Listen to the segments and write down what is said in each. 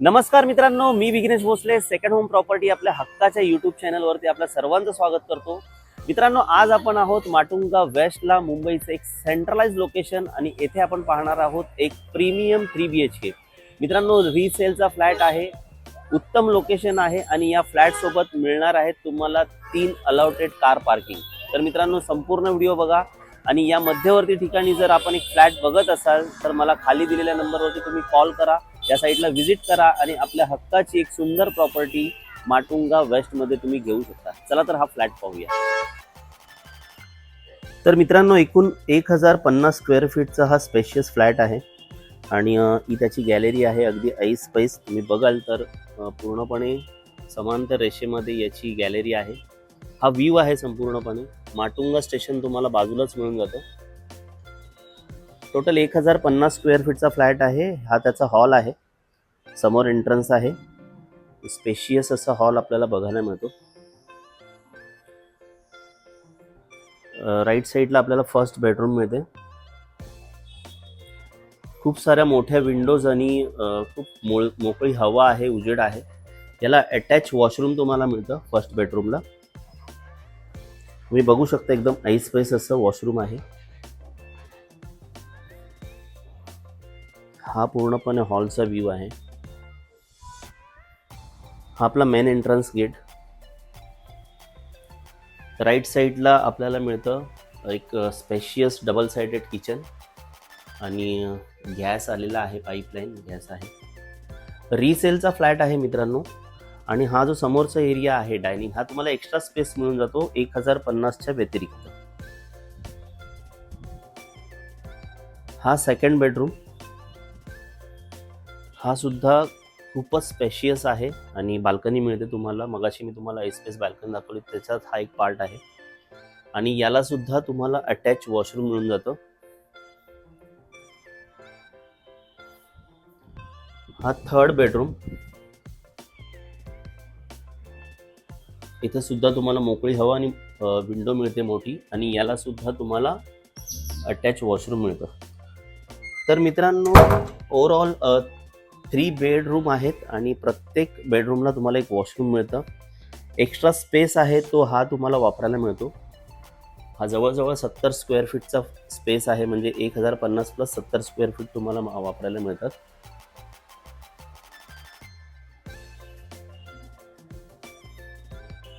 नमस्कार मित्रांनो, मी Vighnesh Bhosale second home property आपल्या हक्काच्या यूट्यूब चॅनलवरती आपल्या सर्वांचं स्वागत करतो। मित्रांनो, आज आपण आहोत माटुंगा वेस्टला, मुंबईचं एक सेंट्रलाइज लोकेशन आणि येथे आपण पाहणार आहोत एक प्रीमियम 3 BHK। मित्रांनो, रीसेलचा फ्लॅट आहे, उत्तम लोकेशन आहे आणि या फ्लॅट सोबत मिळणार आहे तुम्हाला 3 अलॉटेड कार पार्किंग। तर मित्रांनो, संपूर्ण व्हिडिओ बघा आणि या मध्यवर्ती ठिकाणी जर आपण एक फ्लॅट बघत असाल तर मला खाली दिलेल्या नंबरवरती तुम्ही कॉल करा, या साईडला व्हिजिट करा आणि आपल्या हक्काची एक सुंदर प्रॉपर्टी माटुंगा वेस्ट मध्ये तुम्ही घेऊ शकता। चला तर हा फ्लॅट पाहूया। तर मित्रांनो, एकूण 1050 स्क्वेअर फीटचा हा स्पेशियस फ्लॅट आहे आणि ही त्याची गॅलरी आहे, अगदी ऐस पैस। तुम्ही बघाल तर पूर्णपणे समांतर रेषेमध्ये याची गॅलरी आहे। हा व्ह्यू आहे संपूर्णपणे माटुंगा स्टेशन तुम्हाला बाजूलाच मिळून जातं। टोटल 1050 स्क्वेअर फीटचा फ्लॅट आहे। हा त्याचा हॉल आहे, समोर एंट्रन्स आहे, स्पेशियस असा हॉल आपल्याला बघायला मिळतो। राईट साईडला आपल्याला फर्स्ट बेडरूम मिळते, खूप साऱ्या मोठ्या विंडोज आणि खूप मोकळी हवा आहे, उजेड आहे। याला अटॅच वॉशरूम तुम्हाला मिळतं फर्स्ट बेडरूमला। तुम्ही बघू शकता एकदम ऐस पैस असं वॉशरूम आहे। हा पूर्णपणे हॉलचा व्ह्यू आहे। हा आपला मेन एंट्रन्स गेट। राईट साईडला आपल्याला मिळतं एक स्पेशियस डबल साइडेड किचन आणि गॅस आलेला आहे, पाईपलाईन गॅस आहे। रीसेलचा फ्लॅट आहे मित्रांनो आणि हा जो समोरचा एरिया आहे डायनिंग, हा तुम्हाला एक्स्ट्रा स्पेस मिळून जातो 1050च्या व्यतिरिक्त। हा सेकंड बेडरूम, हा सुद्धा खूपच स्पेशियस आहे आणि बाल्कनी मिळते तुम्हाला। मगाशी मी तुम्हाला स्पेस बाल्कनी दाखवली, त्याच्यात हा एक पार्ट आहे आणि याला सुद्धा तुम्हाला अटॅच वॉशरूम मिळून जातं। हा थर्ड बेडरूम, इथे सुद्धा तुम्हाला मोकळी हवा आणि विंडो मिळते मोठी आणि याला सुद्धा तुम्हाला अटॅच वॉशरूम मिळतं। तर मित्रांनो, ओव्हरऑल 3 बेडरूम आहेत आणि प्रत्येक बेडरूमला तुम्हाला एक वॉशरूम मिळतं। एक्स्ट्रा स्पेस आहे तो हा तुम्हाला वापरायला मिळतो। हा जवळजवळ 70 स्क्वेअर फीटचा स्पेस आहे, म्हणजे 1050 प्लस 70 स्क्वेअर फीट तुम्हाला वापरायला मिळतात।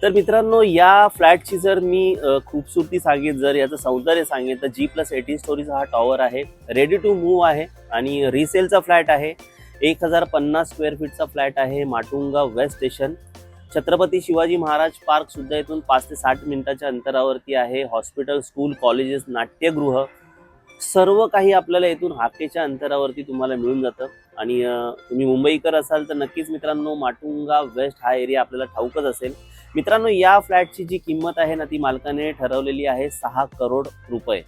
तर मित्रांनो, या फ्लॅटची जर मी खूबसूरती सांगेन, जर याचं सौंदर्य सांगेन तर G+18 स्टोरीचा हा टॉवर आहे, रेडी टू मूव्ह आहे आणि रिसेलचा फ्लॅट आहे। 1050 स्क्वेअर फीटचा फ्लॅट आहे, Matunga waste station. Chhatrapati Shivaji Maharaj park सुद्धा इथून 5 ते 60 मिनिटाच्या अंतरावरती आहे। हॉस्पिटल, स्कूल, कॉलेजेस, नाट्यगृह सर्व काही आपल्याला इथून हाकेच्या अंतरावरती तुम्हाला मिळून जातं आणि तुम्ही मुंबईकर असाल तर नक्कीच मित्रांनो माटुंगा वेस्ट हा एरिया आपल्याला ठाऊकच असेल। मित्रांनो, या फ्लॅटची जी किंमत आहे ना, ती मालकाने ठरवलेली आहे 6 करोड रुपये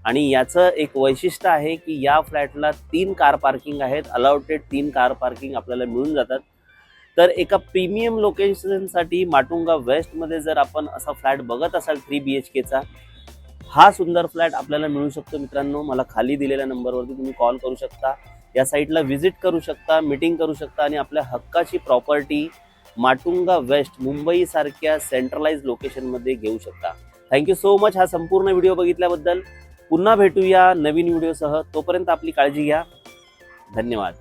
आणि याचं एक वैशिष्ट्य आहे की या फ्लॅटला 3 कार पार्किंग आहेत, अलाउटेड 3 कार पार्किंग आपल्याला मिळून जातात। तर एका प्रीमियम लोकेशनसाठी माटुंगा वेस्टमध्ये जर आपण असा फ्लॅट बघत असाल 3 BHKचा, हा सुंदर फ्लॅट आपल्याला मिळू शकतो। मित्रांनो, मला खाली दिलेल्या नंबरवरती तुम्ही कॉल करू शकता, या साईटला व्हिजिट करू शकता, मीटिंग करू शकता आणि आपल्या हक्काची प्रॉपर्टी माटुंगा वेस्ट मुंबई सारख्या सेंट्रलाइज लोकेशनमध्ये घेऊ शकता। थँक्यू सो मच हा संपूर्ण व्हिडिओ बघितल्याबद्दल। पुन्हा भेटूया नवीन व्हिडिओसह, तोपर्यंत आपली काळजी घ्या। धन्यवाद।